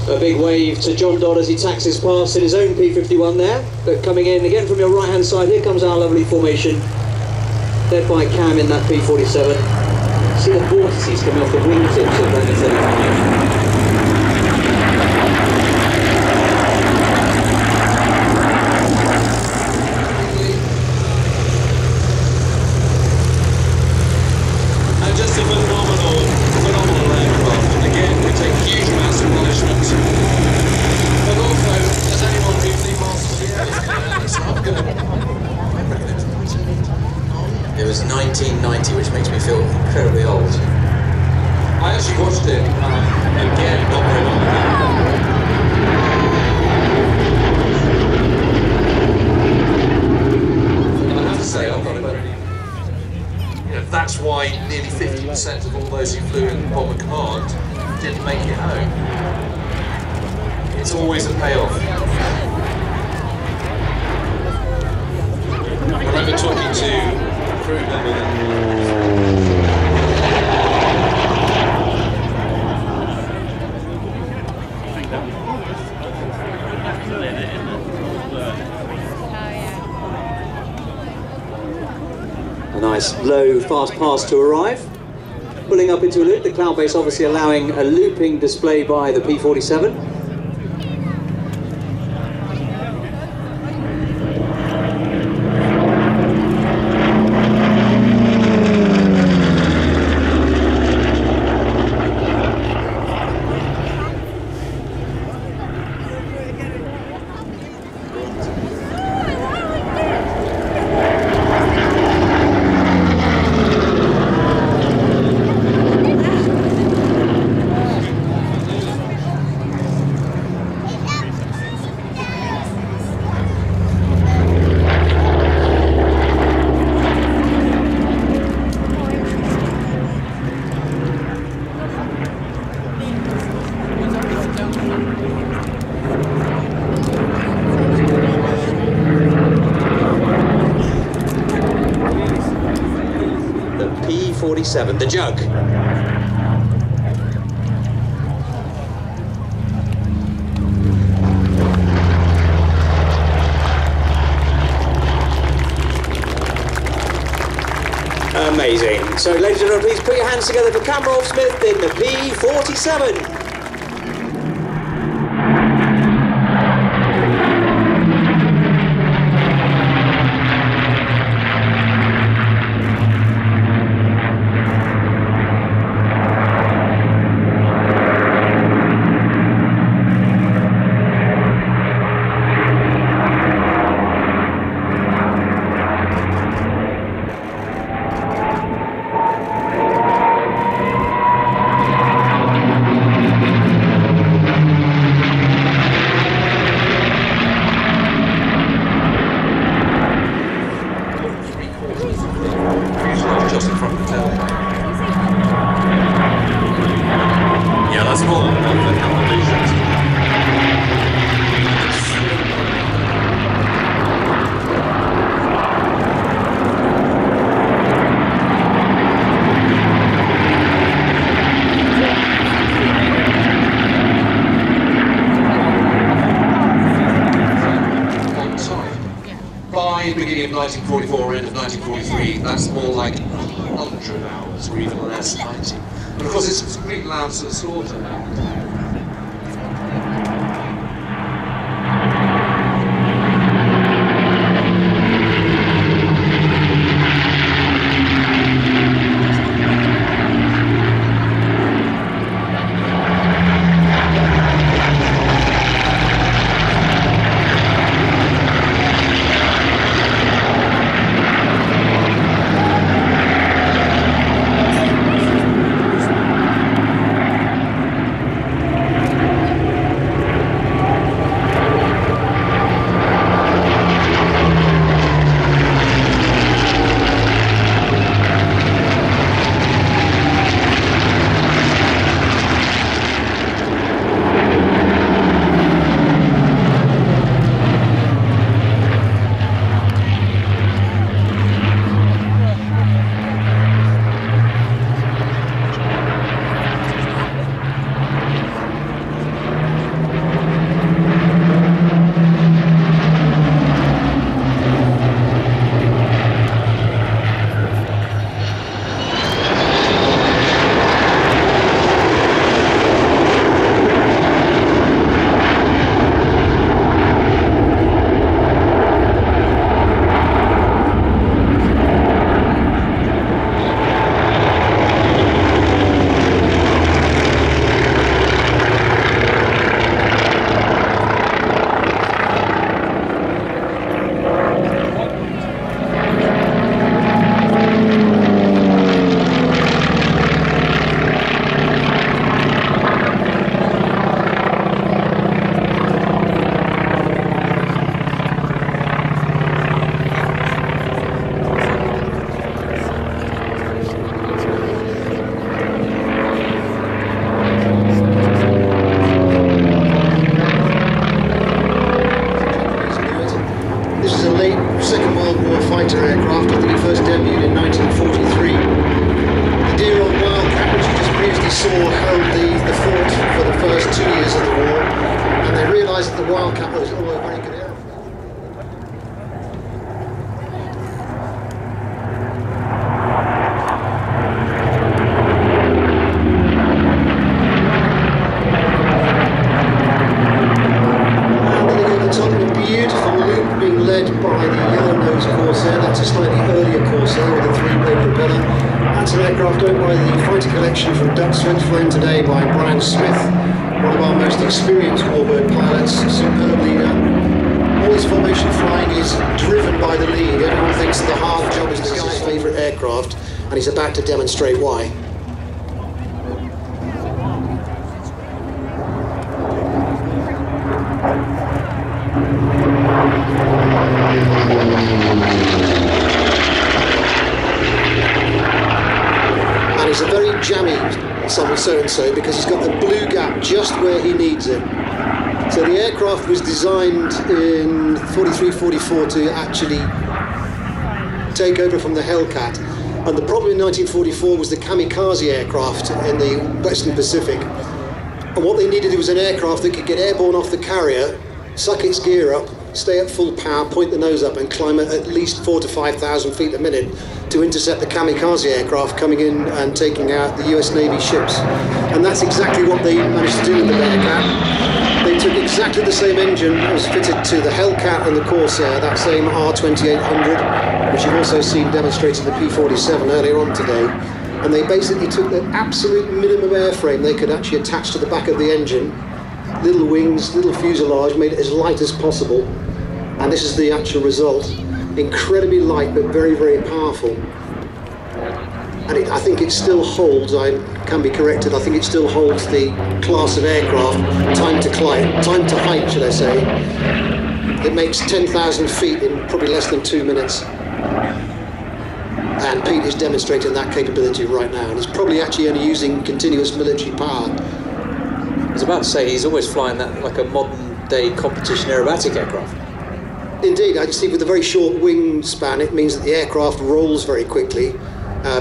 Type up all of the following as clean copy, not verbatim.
A big wave to John Dodd as he taxis past in his own P51 there. But coming in again from your right hand side, here comes our lovely formation. Led by Cam in that P47. See the vortices coming off the wingtips of that 35. It was 1990, which makes me feel incredibly old. I actually watched it again not very long ago. And I have to say, I've got that's why nearly 50% of all those who flew in Bomber Command didn't make it home. It's always a payoff. I remember talking to crew member A nice low fast pass to arrive. Pulling up into a loop, the cloud base obviously allowing a looping display by the P47. P47, the jug. Amazing. So, ladies and gentlemen, please put your hands together for Cameron Smith in the P47. just in front of the tail. Yeah, that's more than a couple of illusions. By the beginning of 1944 or end of 1943, that's more like 100 hours or even less, 90. But of course it's completely loud to the slaughter. first 2 years of the war, and they realised that the Wildcat was all a very good airplane. Beautiful loop being led by the yellow-nosed Corsair. That's a slightly earlier Corsair with a 3-blade propeller. That's an aircraft owned by the fighter collection from Duxford, flown today by Brian Smith, one of our most experienced warbird pilots, superb leader. All his formation flying is driven by the lead. Everyone thinks the hard job is the guy's favourite aircraft, and he's about to demonstrate why. And he's a very jammy so-and-so because he's got the blue gap just where he needs it. So the aircraft was designed in 43-44 to actually take over from the Hellcat. And the problem in 1944 was the kamikaze aircraft in the Western Pacific. And what they needed was an aircraft that could get airborne off the carrier, suck its gear up, stay at full power, point the nose up and climb at least 4,000 to 5,000 feet a minute to intercept the kamikaze aircraft coming in and taking out the US Navy ships. And that's exactly what they managed to do with the Bearcat. They took exactly the same engine that was fitted to the Hellcat and the Corsair, that same R2800, which you've also seen demonstrated in the P47 earlier on today. And they basically took the absolute minimum airframe they could actually attach to the back of the engine, little wings, little fuselage, made it as light as possible. And this is the actual result. Incredibly light, but very, very powerful. And I think it still holds, I can be corrected, I think it still holds the class of aircraft, time to height, should I say. It makes 10,000 feet in probably less than 2 minutes. And Pete is demonstrating that capability right now. And he's probably actually only using continuous military power. I was about to say, he's always flying that like a modern day competition aerobatic aircraft. Indeed, I see with a very short wingspan, it means that the aircraft rolls very quickly.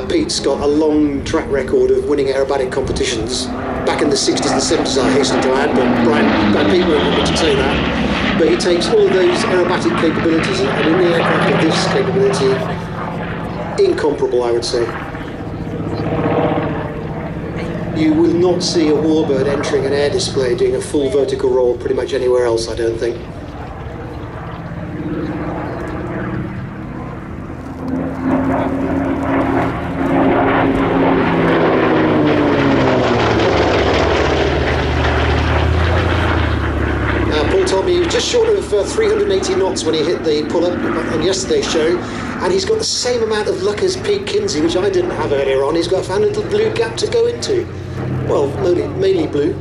Pete's got a long track record of winning aerobatic competitions. Back in the 60s and 70s, I hasten to add, but Pete won't want me to say that. But he takes all of those aerobatic capabilities, and in the aircraft of this capability, incomparable, I would say. You will not see a warbird entering an air display doing a full vertical roll pretty much anywhere else, I don't think. Paul told me he was just short of 380 knots when he hit the pull-up on yesterday's show, and he's got the same amount of luck as Pete Kinsey, which I didn't have earlier on. He's got a little blue gap to go into. Well, mainly blue.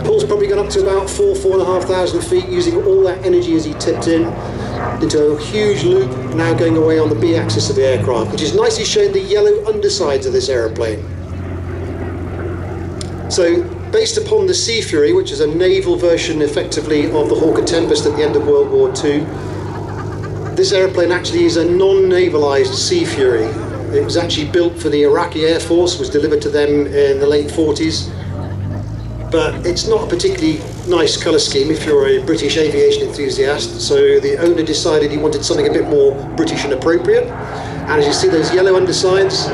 Paul's probably gone up to about 4,500 feet, using all that energy as he tipped in into a huge loop, now going away on the B axis of the aircraft, which is nicely showing the yellow undersides of this aeroplane. So, based upon the Sea Fury, which is a naval version effectively of the Hawker Tempest at the end of World War II, this aeroplane actually is a non-navalised Sea Fury. It was actually built for the Iraqi Air Force, was delivered to them in the late 40s. But it's not a particularly nice colour scheme if you're a British aviation enthusiast, so the owner decided he wanted something a bit more British and appropriate. And as you see those yellow undersides,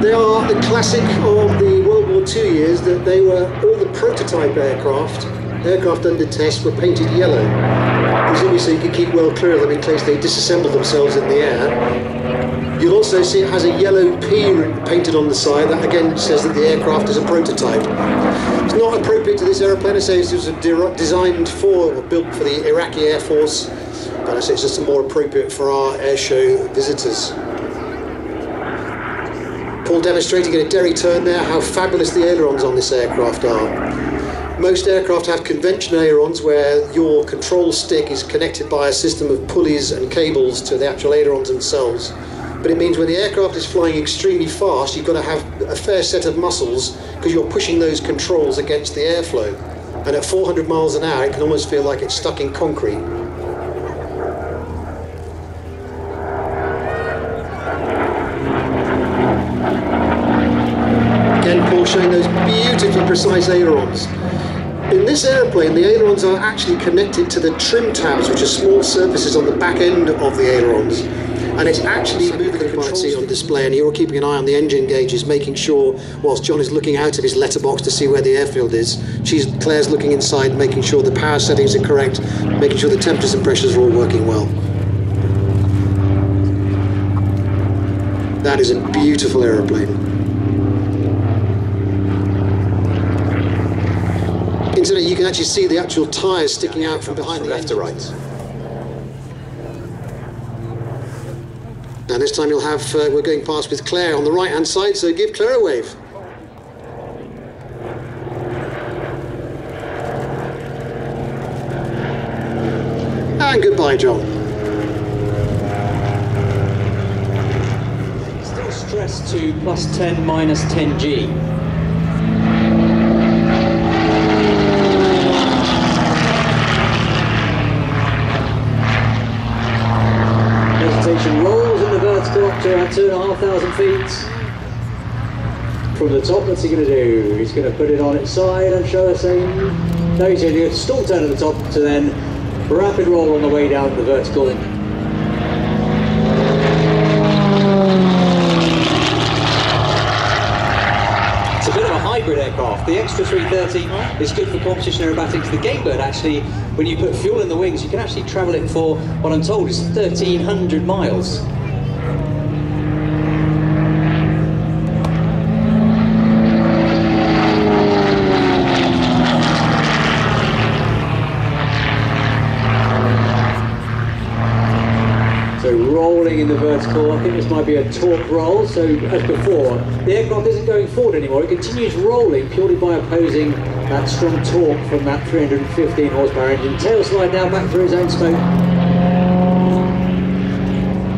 they are the classic of the World War II years, that they were all the prototype aircraft under test were painted yellow, presumably so you could keep well clear of them in case they disassembled themselves in the air. You'll also see it has a yellow P painted on the side. That again says that the aircraft is a prototype. It's not appropriate to this aeroplane. I say it was designed for or built for the Iraqi Air Force, but I say it's just more appropriate for our airshow visitors. Paul demonstrating in a Derry turn there how fabulous the ailerons on this aircraft are. Most aircraft have conventional ailerons where your control stick is connected by a system of pulleys and cables to the actual ailerons themselves. But it means when the aircraft is flying extremely fast, you've got to have a fair set of muscles because you're pushing those controls against the airflow. And at 400 miles an hour, it can almost feel like it's stuck in concrete. Again, Paul showing those beautiful beautifully precise ailerons. In this airplane, the ailerons are actually connected to the trim tabs, which are small surfaces on the back end of the ailerons. And it's actually moving the controls on display, and you're keeping an eye on the engine gauges, making sure, whilst John is looking out of his letterbox to see where the airfield is, Claire's looking inside, making sure the power settings are correct, making sure the temperatures and pressures are all working well. That is a beautiful aeroplane. Incidentally, you can actually see the actual tyres sticking out from behind the left to right. And this time you'll have, we're going past with Claire on the right-hand side, so give Claire a wave. And goodbye, John. Still stressed to +10, -10G. Hesitation rolls in the vertical up to around 2,500 feet. From the top, what's he going to do? He's going to put it on its side and show us a... No, he's going to do a stall turn at the top to then rapid roll on the way down the vertical. It's a bit of a hybrid aircraft. The Extra 330 is good for competition aerobatics. The Gamebird, actually, when you put fuel in the wings, you can actually travel it for, what I'm told, is 1,300 miles. So rolling in the vertical, I think this might be a torque roll, so as before, the aircraft isn't going forward anymore, it continues rolling purely by opposing that strong torque from that 315 horsepower engine. Tail slide now back through his own smoke.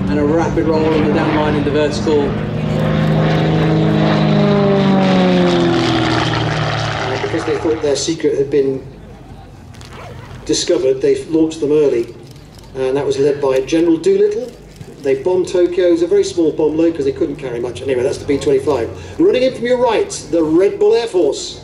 And a rapid roll on the down line in the vertical. Because they thought their secret had been discovered, they launched them early. And that was led by General Doolittle. They bombed Tokyo. It was a very small bomb load because they couldn't carry much. Anyway, that's the B-25. Running in from your right, the Red Bull Air Force.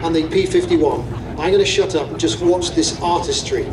And the P-51. I'm going to shut up and just watch this artistry.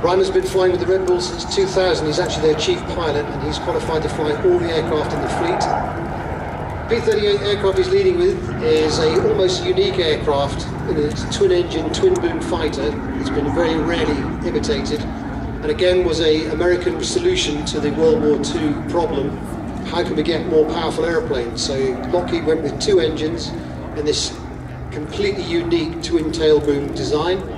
Reimer's been flying with the Red Bull since 2000. He's actually their chief pilot, and he's qualified to fly all the aircraft in the fleet. P-38 aircraft he's leading with is a almost unique aircraft. It's a twin-engine, twin-boom fighter. It's been very rarely imitated, and again was an American solution to the World War II problem. How can we get more powerful airplanes? So Lockheed went with 2 engines in this completely unique twin-tail boom design.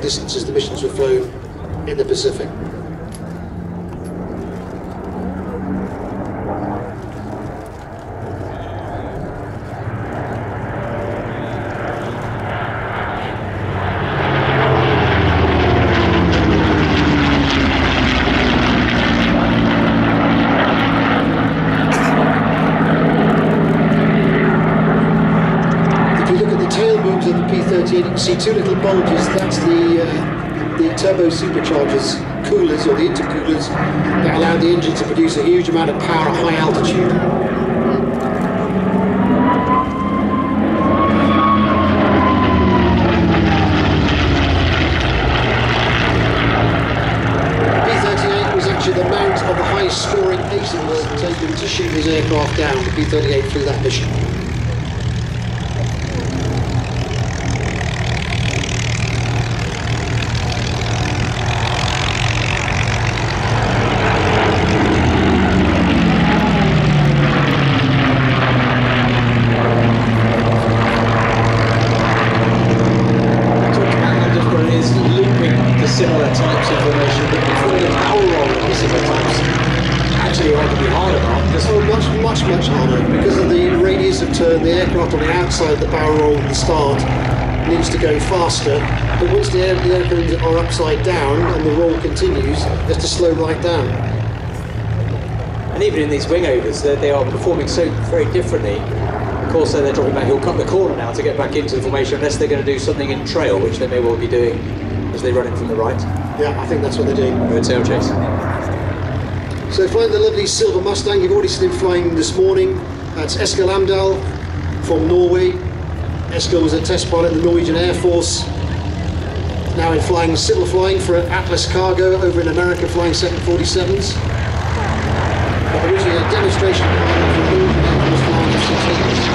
Distances the missions were flown in the Pacific. If you look at the tail booms of the P-38, you can see 2 little bulges. That's the turbo superchargers, coolers, or the intercoolers that allow the engine to produce a huge amount of power at high altitude. The P-38 was actually the mount of the highest scoring ace in the world taken to shoot his aircraft down. The P-38 flew that mission. Similar types of formation, but before the power roll of the similar types, actually arguably harder now. So much harder because of the radius of turn. The aircraft on the outside of the barrel roll at the start needs to go faster, but once the airplanes are upside down and the roll continues, it has to slow right down. And even in these wing overs, they are performing so very differently. Of course, they're talking about he'll cut the corner now to get back into the formation, unless they're going to do something in trail, which they may well be doing as they run in from the right. Yeah, I think that's what they're doing. With a tail chase. So flying the lovely silver Mustang, you've already seen him flying this morning. That's Eskil Amdahl from Norway. Eskil was a test pilot in the Norwegian Air Force. Now in flying civil flying for Atlas Cargo over in America, flying 747s. But originally a demonstration pilot for the Norwegian Air Force flying F-16s.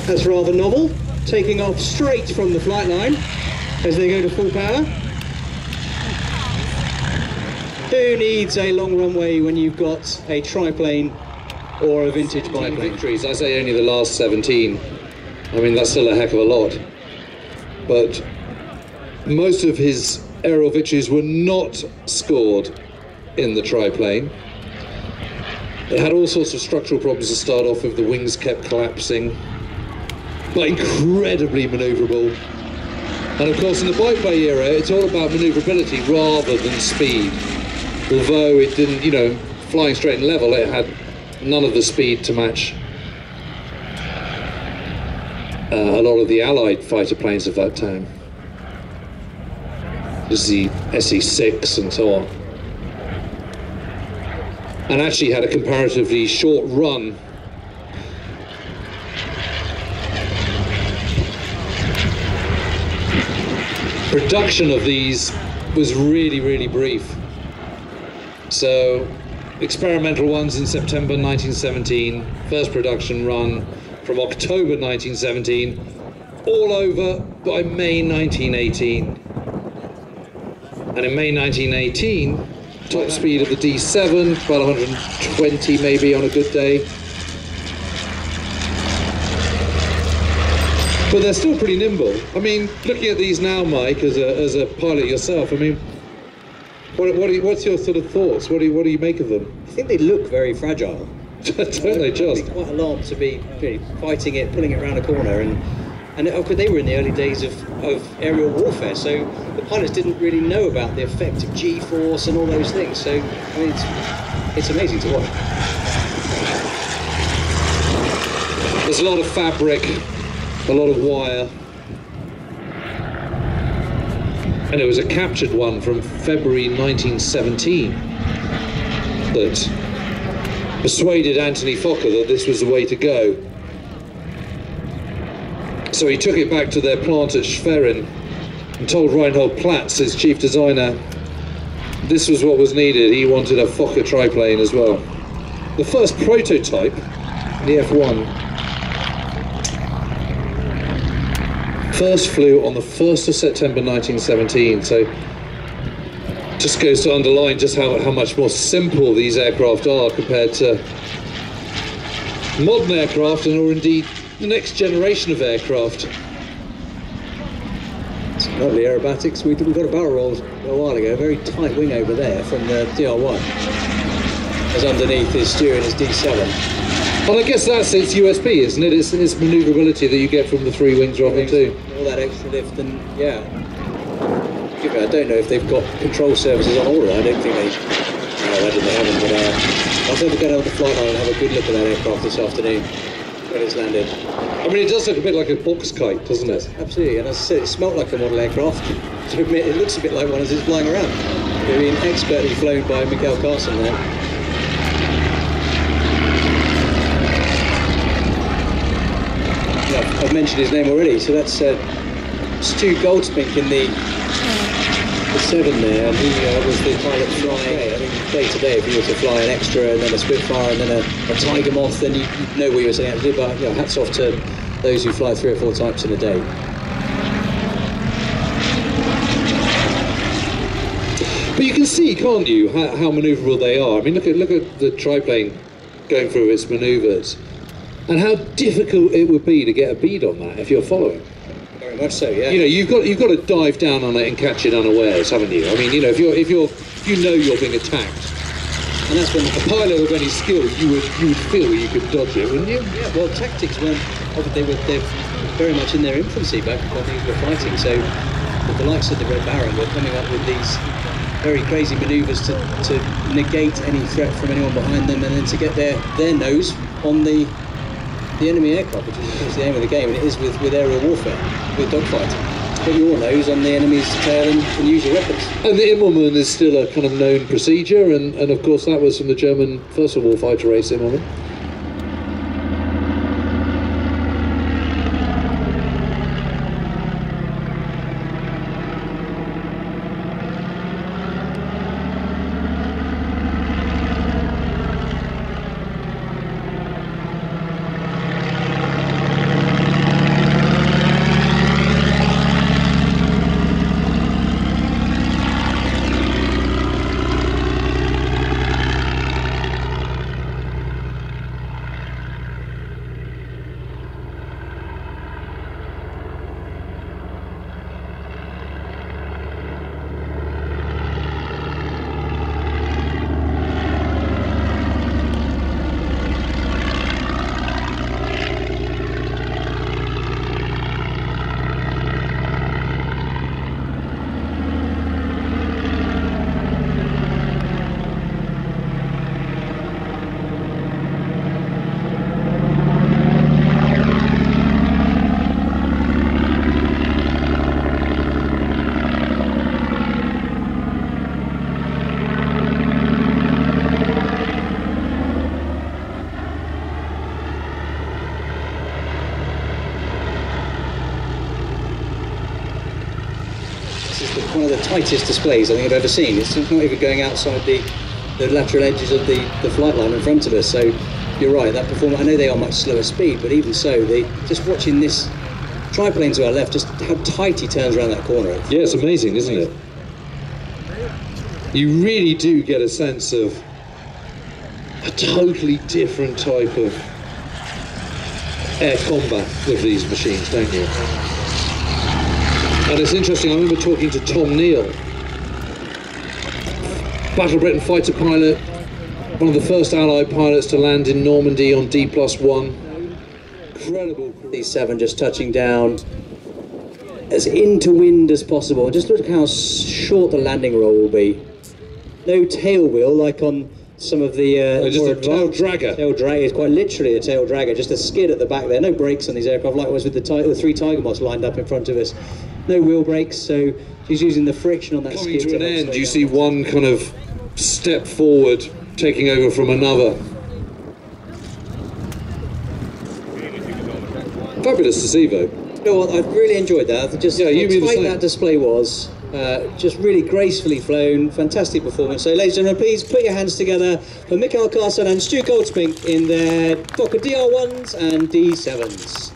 That's rather novel, taking off straight from the flight line as they go to full power. Who needs a long runway when you've got a triplane or a vintage biplane? Victories, I say only the last 17. I mean, that's still a heck of a lot. But most of his aerial victories were not scored in the triplane. It had all sorts of structural problems to start off with. The wings kept collapsing, but incredibly manoeuvrable. And of course in the biplane era, it's all about manoeuvrability rather than speed. Although it didn't, you know, flying straight and level, it had none of the speed to match a lot of the Allied fighter planes of that time. There's the SE-6 and so on. And actually had a comparatively short run. Production of these was really, really brief. So experimental ones in September 1917, first production run from October 1917, all over by May 1918. And in May 1918, top speed of the D7, about 120 maybe on a good day. But they're still pretty nimble. I mean, looking at these now, Mike, as a pilot yourself, I mean, what's your sort of thoughts? What do you make of them? I think they look very fragile. Don't they just? It'd be quite alarmed to be fighting it, pulling it around a corner, and they were in the early days of aerial warfare, so the pilots didn't really know about the effect of G-force and all those things. So I mean, it's amazing to watch. There's a lot of fabric, a lot of wire, and it was a captured one from February 1917 that persuaded Anthony Fokker that this was the way to go. So he took it back to their plant at Schwerin and told Reinhold Platz, his chief designer, this was what was needed. He wanted a Fokker triplane as well. The first prototype, the F1, first flew on the 1st of September 1917, so just goes to underline just how much more simple these aircraft are compared to modern aircraft, or indeed the next generation of aircraft. It's lovely aerobatics. We got a barrel roll a while ago, a very tight wing over there from the DR1. As underneath is steering his D7. Well, I guess that's its USP, isn't it? It's manoeuvrability that you get from the three wings rather than two. All that extra lift, and yeah. I don't know if they've got control services on order. I don't think they. No, I imagine they haven't. But I'll have to go down to the flight line and have a good look at that aircraft this afternoon when it's landed. I mean, it does look a bit like a box kite, doesn't it? Absolutely, and as I said, it smelt like a model aircraft. To admit, it looks a bit like one as it's flying around. They're being expertly flown by Mikael Carlsen there. I've mentioned his name already, so that's Stu Goldspink in the 7 there, and he was the pilot flying. I mean, day to day, if you were to fly an extra and then a Spitfire and then a Tiger Moth, then you'd know what you were setting out to do. But hats off to those who fly 3 or 4 types in a day. But you can see, can't you, how manoeuvrable they are? I mean, look at the triplane going through its manoeuvres, and how difficult it would be to get a bead on that if you're following. Very much so, yeah. You know, you've got to dive down on it and catch it unawares, haven't you? I mean, you know, if you know you're being attacked, and that's when a pilot of any skill, you would feel you could dodge it, wouldn't you? Yeah. Well, tactics weren't. They're very much in their infancy back when things were fighting. So the likes of the Red Baron were coming up with these very crazy manoeuvres to negate any threat from anyone behind them, and then to get their nose on the enemy aircraft, which is of course the aim of the game, and it is with aerial warfare, with dogfighting. Put your nose on the enemy's tail and use your weapons. And the Immelmann is still a kind of known procedure, and of course that was from the German First World War fighter race Immelmann. One of the tightest displays I think I've ever seen. It's not even going outside the the lateral edges of the flight line in front of us. So you're right, that performance, I know they are much slower speed, but even so, just watching this triplane to our left, just how tight he turns around that corner. Yeah, it's amazing, isn't it? You really do get a sense of a totally different type of air combat with these machines, don't you? And it's interesting, I remember talking to Tom Neal, Battle Britain fighter pilot, one of the first Allied pilots to land in Normandy on D+1. Incredible. D7 just touching down as into wind as possible. Just look at how short the landing roll will be. No tail wheel like on some of the just a tail dragger. Tail dragger is quite literally a tail dragger, just a skid at the back there. No brakes on these aircraft, likewise with the 3 Tiger Moths lined up in front of us. No wheel brakes, so she's using the friction on that skid. Coming to an end, you down. see one kind of step forward, taking over from another. Fabulous to see, though. You know what, I've really enjoyed that. Just yeah, you mean how tight that display was. Just really gracefully flown, fantastic performance. So ladies and gentlemen, please put your hands together for Mikael Carlson and Stu Goldspink in their Fokker DR1s and D7s.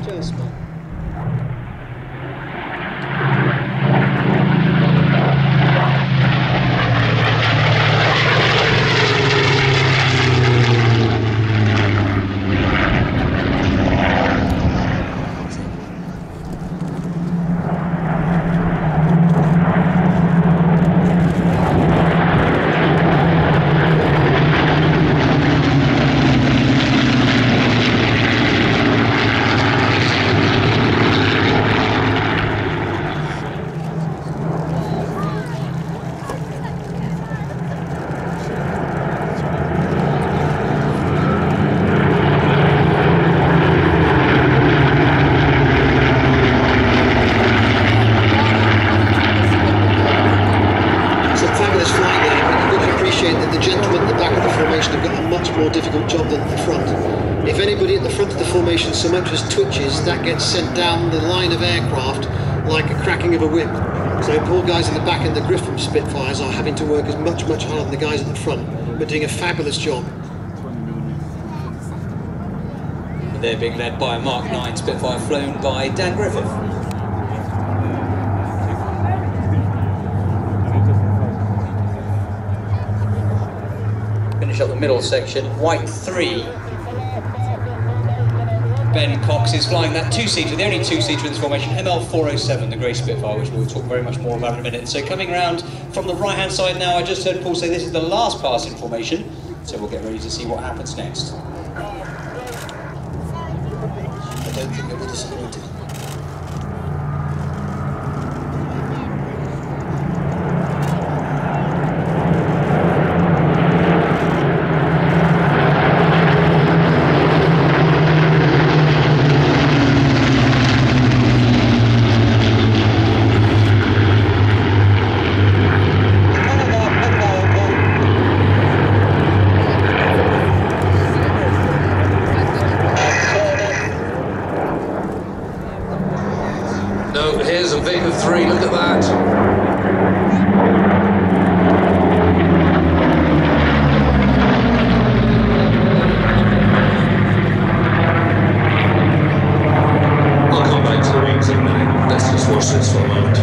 Just one. So much as twitches, that gets sent down the line of aircraft like a cracking of a whip. So poor guys in the back in the Griffin Spitfires are having to work as much harder than the guys at the front, but doing a fabulous job. They're being led by a Mark 9 Spitfire flown by Dan Griffith. Finish up the middle section, White 3. Ben Cox is flying that 2-seater, the only 2-seater in this formation, ML407, the Grey Spitfire, which we'll talk very much more about in a minute. So coming round from the right-hand side now, I just heard Paul say this is the last pass in formation, so we'll get ready to see what happens next. I don't think they'll be disappointed. Here's a Vic of 3, look at that. I'll come back to the wings in a minute. Let's just watch this for a moment.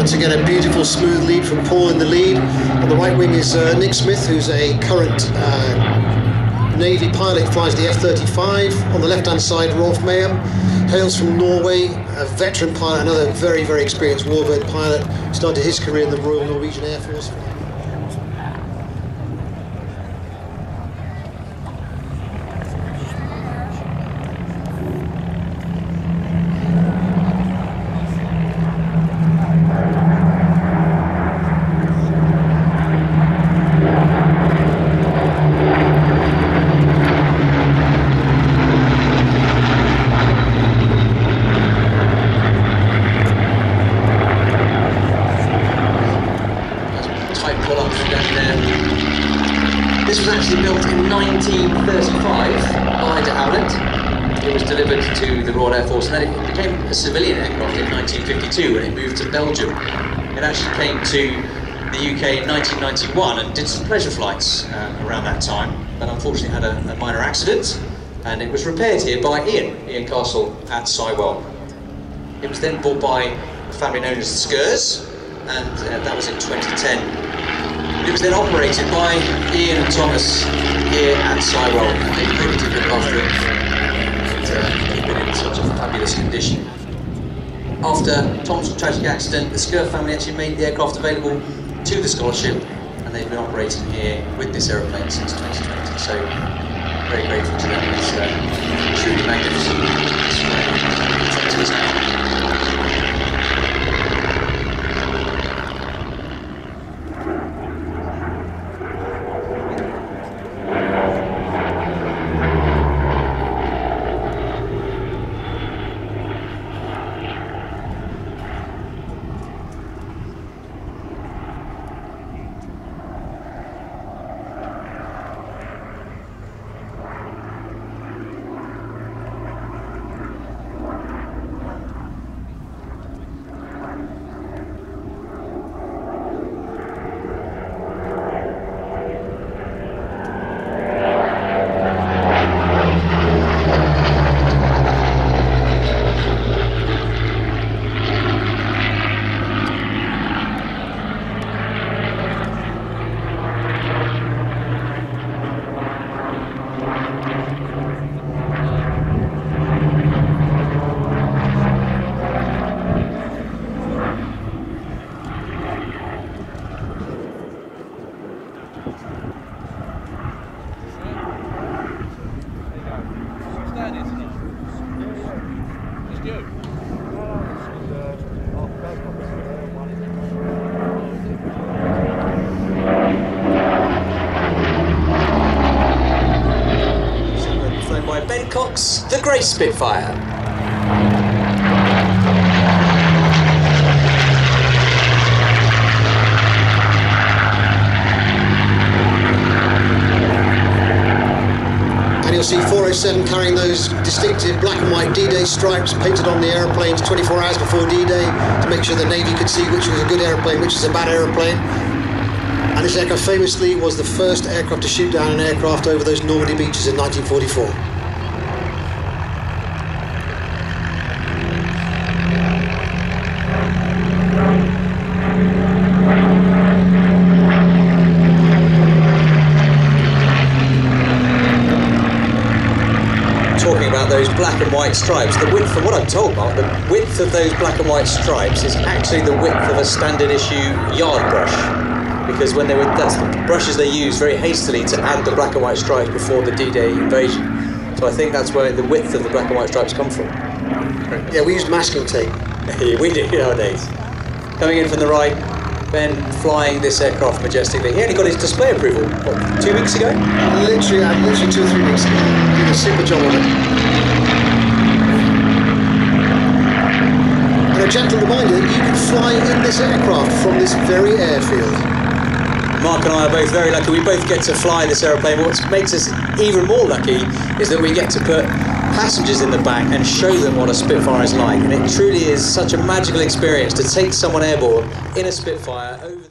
once again a beautiful smooth lead from Paul in the lead. On the right wing is Nick Smith, who's a current Navy pilot, flies the F-35. On the left hand side, Rolf Mayhem, hails from Norway, a veteran pilot, another very, very experienced warbird pilot, started his career in the Royal Norwegian Air Force. This was actually built in 1935 by de Howland. It was delivered to the Royal Air Force, and then it became a civilian aircraft in 1952 when it moved to Belgium. It actually came to the UK in 1991 and did some pleasure flights around that time, but unfortunately had a minor accident, and it was repaired here by Ian Castle at Sywell. It was then bought by a family known as the Skurs, and that was in 2010. It was then operated by Ian and Thomas here at Sywell, and they really did look after it and keep it in such a fabulous condition. After Tom's tragic accident, the Skur family actually made the aircraft available to the scholarship, and they've been operating here with this aeroplane since 2020. So very grateful to them. It's truly magnificent. It's to us now. The Grey Spitfire. And you'll see 407 carrying those distinctive black and white D-Day stripes painted on the aeroplanes 24 hours before D-Day to make sure the Navy could see which was a good aeroplane, which was a bad aeroplane. And this aircraft famously was the first aircraft to shoot down an aircraft over those Normandy beaches in 1944. Talking about those black and white stripes, the width, from what I'm told, Mark, the width of those black and white stripes is actually the width of a standard issue yard brush, because when that's the brushes they used very hastily to add the black and white stripes before the D-Day invasion. So I think that's where the width of the black and white stripes come from. Yeah, we used masking tape. We do nowadays. Coming in from the right, Ben flying this aircraft majestically. He only got his display approval, what, 2 weeks ago? Literally 2 or 3 weeks ago. He did a super job of it. And a gentle reminder, you can fly in this aircraft from this very airfield. Mark and I are both very lucky. We both get to fly this aeroplane. What makes us even more lucky is that we get to put passengers in the back and show them what a Spitfire is like. And it truly is such a magical experience to take someone airborne in a Spitfire over the